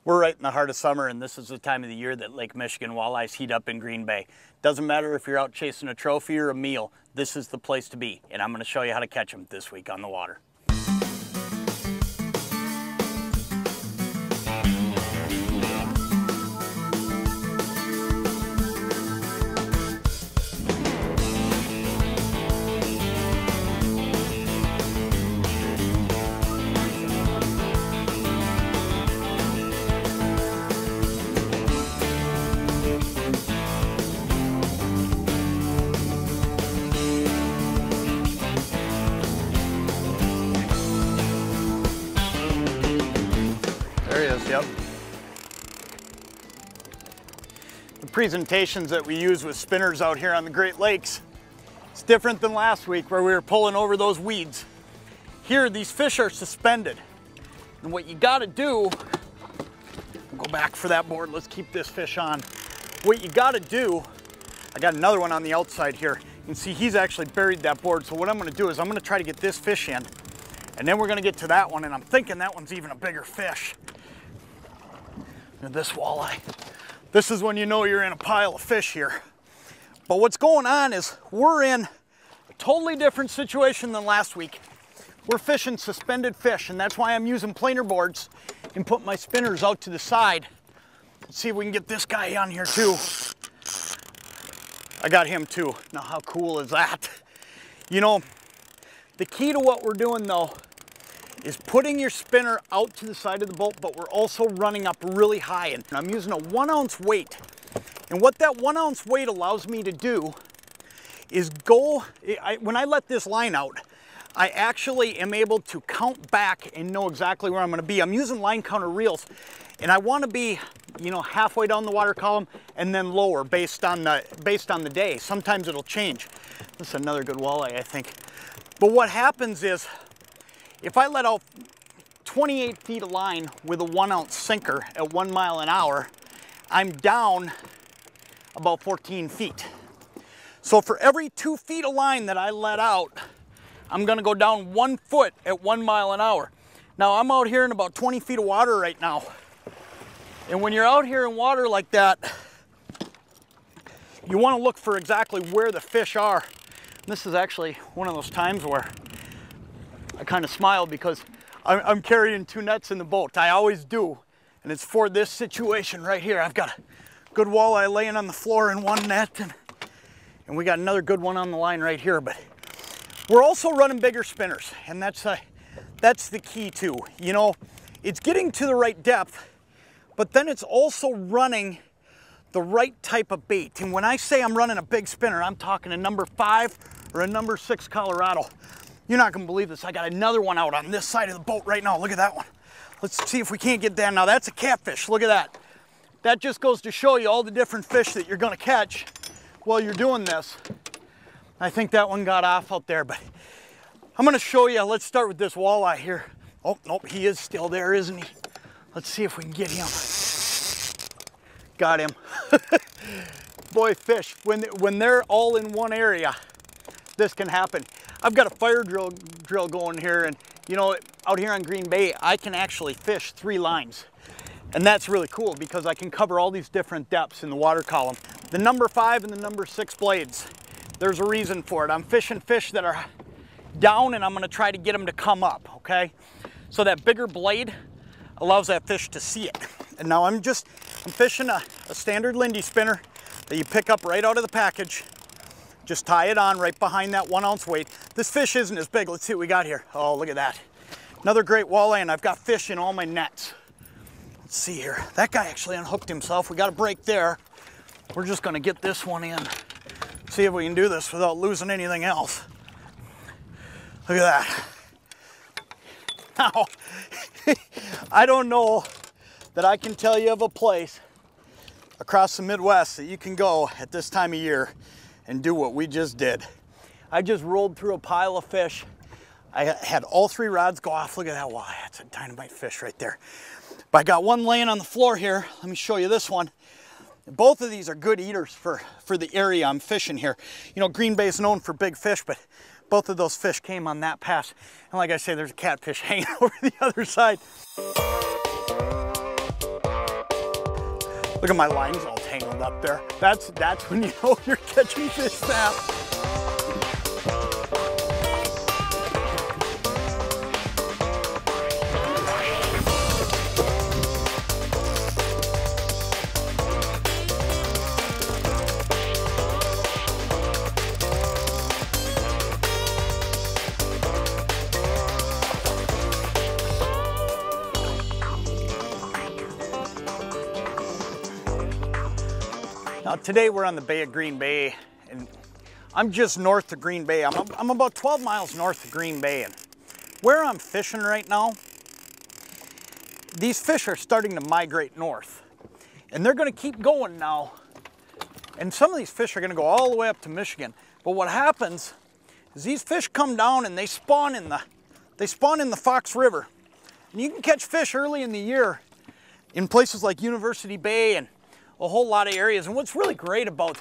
We're right in the heart of summer, and this is the time of the year that Lake Michigan walleyes heat up in Green Bay. Doesn't matter if you're out chasing a trophy or a meal, this is the place to be. And I'm going to show you how to catch them this week on the water. There he is, yep. The presentations that we use with spinners out here on the Great Lakes, it's different than last week where we were pulling over those weeds. Here, these fish are suspended. And what you gotta do, we'll go back for that board, let's keep this fish on. What you gotta do, I got another one on the outside here. You can see he's actually buried that board. So what I'm gonna do is I'm gonna try to get this fish in, and then we're gonna get to that one, and I'm thinking that one's even a bigger fish. This walleye. This is when you know you're in a pile of fish here. But what's going on is we're in a totally different situation than last week. We're fishing suspended fish, and that's why I'm using planer boards and put my spinners out to the side. Let's see if we can get this guy on here too. I got him too. Now how cool is that? You know, the key to what we're doing though is putting your spinner out to the side of the boat, but we're also running up really high. And I'm using a 1 ounce weight. And what that 1 ounce weight allows me to do is when I let this line out, I actually am able to count back and know exactly where I'm gonna be. I'm using line counter reels, and I wanna be, you know, halfway down the water column and then lower based on the day. Sometimes it'll change. This is another good walleye, I think. But what happens is, if I let out 28 feet of line with a 1 ounce sinker at 1 mile an hour, I'm down about 14 feet. So for every 2 feet of line that I let out, I'm gonna go down 1 foot at 1 mile an hour. Now I'm out here in about 20 feet of water right now. And when you're out here in water like that, you wanna look for exactly where the fish are. And this is actually one of those times where I kind of smile because I'm carrying 2 nets in the boat. I always do. And it's for this situation right here. I've got a good walleye laying on the floor in 1 net, and we got another good one on the line right here. But we're also running bigger spinners, and that's the key too. You know, it's getting to the right depth, but then it's also running the right type of bait. And when I say I'm running a big spinner, I'm talking a number 5 or a number 6 Colorado. You're not gonna believe this. I got another one out on this side of the boat right now. Look at that one. Let's see if we can't get that. Now that's a catfish. Look at that. That just goes to show you all the different fish that you're gonna catch while you're doing this. I think that one got off out there, but I'm gonna show you. Let's start with this walleye here. Oh, nope, he is still there, isn't he? Let's see if we can get him. Got him. Boy, fish, when they're all in one area, this can happen. I've got a fire drill going here, and you know, out here on Green Bay, I can actually fish 3 lines. And that's really cool because I can cover all these different depths in the water column. The number 5 and the number 6 blades, there's a reason for it. I'm fishing fish that are down, and I'm gonna try to get them to come up, okay? So that bigger blade allows that fish to see it. And now I'm fishing a standard Lindy spinner that you pick up right out of the package. Just tie it on right behind that 1 ounce weight. This fish isn't as big. Let's see what we got here. Oh, look at that. Another great walleye, and I've got fish in all my nets. Let's see here. That guy actually unhooked himself. We got a break there. We're just gonna get this one in. See if we can do this without losing anything else. Look at that. Now, I don't know that I can tell you of a place across the Midwest that you can go at this time of year and do what we just did. I just rolled through a pile of fish. I had all 3 rods go off. Look at that walleye. That's a dynamite fish right there. But I got one laying on the floor here. Let me show you this one. Both of these are good eaters for the area I'm fishing here. You know, Green Bay is known for big fish, but both of those fish came on that pass. And like I say, there's a catfish hanging over the other side. Look at my lines all tangled up there. That's when you know you're catching fish snap. Now today we're on the Bay of Green Bay, and I'm just north of Green Bay. I'm about 12 miles north of Green Bay, and where I'm fishing right now, these fish are starting to migrate north, and they're going to keep going now. And some of these fish are going to go all the way up to Michigan. But what happens is these fish come down and they spawn in the Fox River, and you can catch fish early in the year in places like University Bay and a whole lot of areas. And what's really great about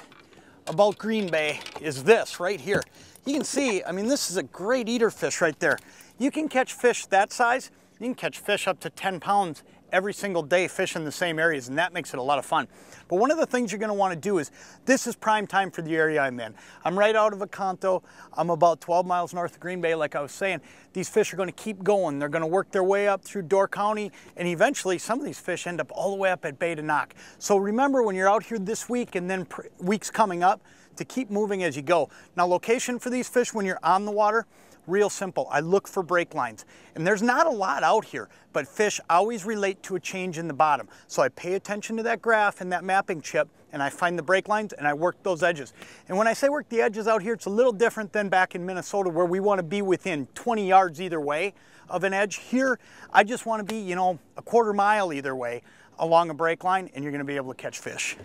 Green Bay is this right here. You can see, I mean, this is a great eater fish right there. You can catch fish that size. You can catch fish up to 10 pounds every single day fishing the same areas, and that makes it a lot of fun. But one of the things you're going to want to do is, this is prime time for the area I'm in. I'm right out of Acanto. I'm about 12 miles north of Green Bay, like I was saying. These fish are going to keep going. They're going to work their way up through Door County, and eventually some of these fish end up all the way up at Bay de Noc. So remember, when you're out here this week and then weeks coming up, to keep moving as you go. Now, location for these fish when you're on the water, real simple. I look for break lines, and there's not a lot out here, but fish always relate to a change in the bottom. So I pay attention to that graph and that mapping chip, and I find the break lines and I work those edges. And when I say work the edges out here, it's a little different than back in Minnesota, where we want to be within 20 yards either way of an edge. Here, I just want to be, you know, a quarter mile either way along a break line, and you're going to be able to catch fish.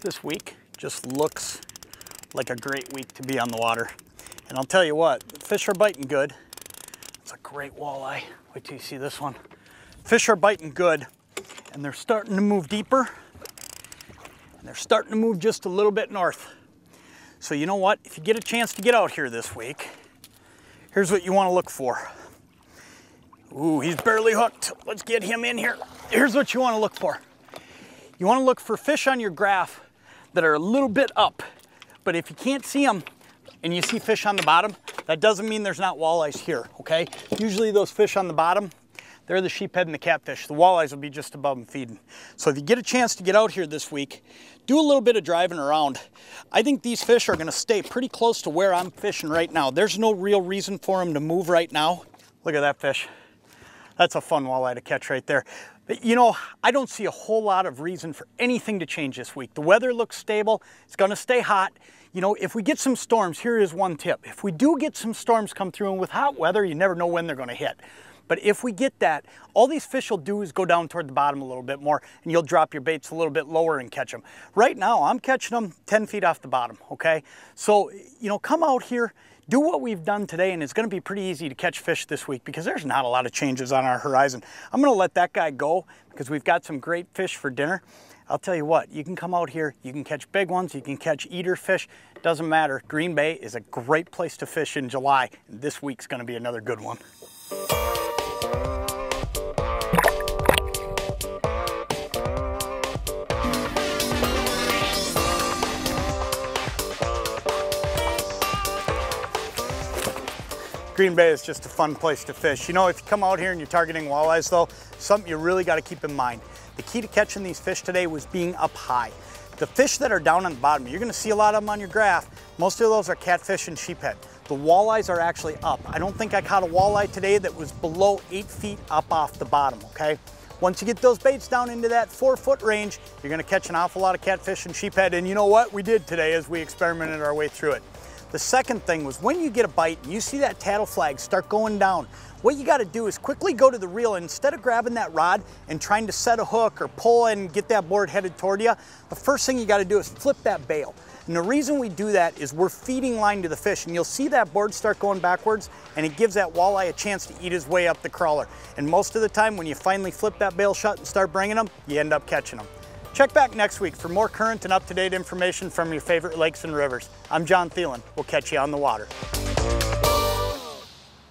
This week just looks like a great week to be on the water. And I'll tell you what, fish are biting good. It's a great walleye. Wait till you see this one. Fish are biting good, and they're starting to move deeper, and they're starting to move just a little bit north. So you know what? If you get a chance to get out here this week, here's what you want to look for. Ooh, he's barely hooked. Let's get him in here. Here's what you want to look for. You want to look for fish on your graph that are a little bit up. But if you can't see them and you see fish on the bottom, that doesn't mean there's not walleyes here, okay? Usually those fish on the bottom, they're the sheephead and the catfish. The walleyes will be just above them feeding. So if you get a chance to get out here this week, do a little bit of driving around. I think these fish are gonna stay pretty close to where I'm fishing right now. There's no real reason for them to move right now. Look at that fish. That's a fun walleye to catch right there. But you know, I don't see a whole lot of reason for anything to change this week. The weather looks stable. It's gonna stay hot. You know, if we get some storms, here is one tip. If we do get some storms come through, and with hot weather, you never know when they're gonna hit. But if we get that, all these fish will do is go down toward the bottom a little bit more, and you'll drop your baits a little bit lower and catch them. Right now, I'm catching them 10 feet off the bottom, okay? So, you know, come out here, do what we've done today, and it's gonna be pretty easy to catch fish this week because there's not a lot of changes on our horizon. I'm gonna let that guy go because we've got some great fish for dinner. I'll tell you what, you can come out here, you can catch big ones, you can catch eater fish, doesn't matter. Green Bay is a great place to fish in July, and this week's gonna be another good one. Green Bay is just a fun place to fish. You know, if you come out here and you're targeting walleyes though, something you really got to keep in mind. The key to catching these fish today was being up high. The fish that are down on the bottom, you're going to see a lot of them on your graph. Most of those are catfish and sheephead. The walleyes are actually up. I don't think I caught a walleye today that was below 8 feet up off the bottom, okay? Once you get those baits down into that 4-foot range, you're going to catch an awful lot of catfish and sheephead, and you know what we did today as we experimented our way through it. The second thing was when you get a bite and you see that tattle flag start going down, what you got to do is quickly go to the reel, and instead of grabbing that rod and trying to set a hook or pull and get that board headed toward you, the first thing you got to do is flip that bail. And the reason we do that is we're feeding line to the fish, and you'll see that board start going backwards, and it gives that walleye a chance to eat his way up the crawler. And most of the time when you finally flip that bail shut and start bringing them, you end up catching them. Check back next week for more current and up-to-date information from your favorite lakes and rivers. I'm Jon Thelen. We'll catch you on the water.